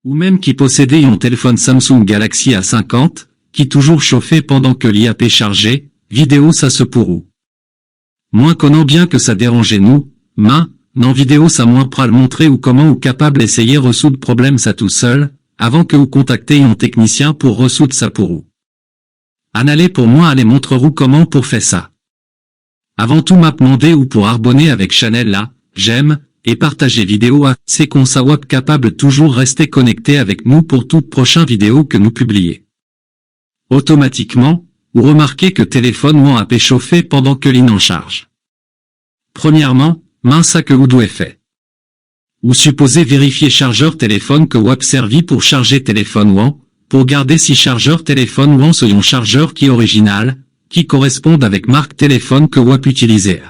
Ou même qui possédait un téléphone Samsung Galaxy A50, qui toujours chauffait pendant que l'IAP chargeait, vidéo ça se pourrou. Moins connant bien que ça dérangeait nous, non vidéo ça moins pral montrer ou comment ou capable essayer résoudre problème ça tout seul, avant que vous contactez un technicien pour résoudre ça pour vous. Analé pour moi aller montrerou comment pour faire ça. Avant tout m'a demandé ou pour abonner avec Chanel là, j'aime, et partager vidéo à, c'est qu'on soit capable toujours rester connecté avec nous pour toute prochaine vidéo que nous publier. Automatiquement, ou remarquez que téléphone ou a chauffé pendant que l'in en charge. Premièrement, ça que vous devez faire. Ou supposez vérifier chargeur téléphone que web servi pour charger téléphone ou pour garder si chargeur téléphone ou soyons chargeur qui original, qui correspondent avec marque téléphone que web utilisé.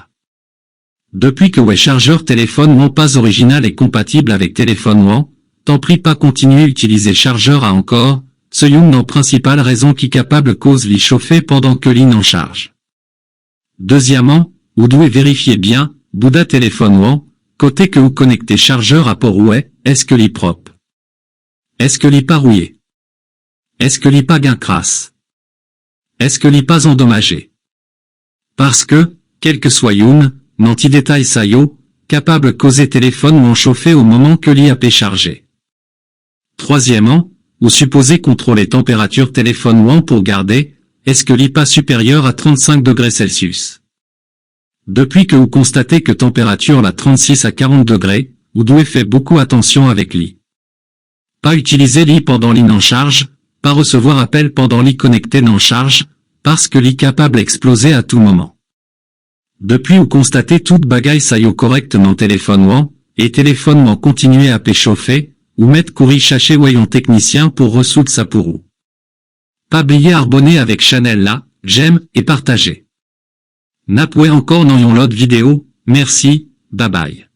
Depuis que web chargeur téléphone ou pas original et compatible avec téléphone ou t'en prie pas continuer utiliser chargeur à encore, soyons dans principale raison qui capable cause l'y chauffer pendant que l'in en charge. Deuxièmement, vous devez vérifier bien, Bouddha téléphone ou côté que vous connectez chargeur à port ou est-ce que l'y propre? Est-ce que l'y pas rouillé? Est-ce que l'y pas gain crasse? Est-ce que l'y pas endommagé? Parce que, quel que soit youn, n'anti-détail ça yo, capable causer téléphone ou en chauffer au moment que l'y a chargé. Troisièmement, vous supposez contrôler température téléphone ou pour garder, est-ce que l'y pas supérieur à 35 degrés Celsius? Depuis que vous constatez que température la 36 à 40 degrés, vous devez faire beaucoup attention avec l'I. Pas utiliser l'I pendant l'I en charge, pas recevoir appel pendant l'I connecté en charge, parce que l'I capable exploser à tout moment. Depuis vous constatez toute bagaille saillot correct non téléphone ou et téléphone ou continuer à péchauffer, ou mettre courir chercher voyons technicien pour ressoudre ça pour vous. Pas oublier abonner avec Chanel là, j'aime et partager. N'apouez encore dans l'autre vidéo, merci, bye bye.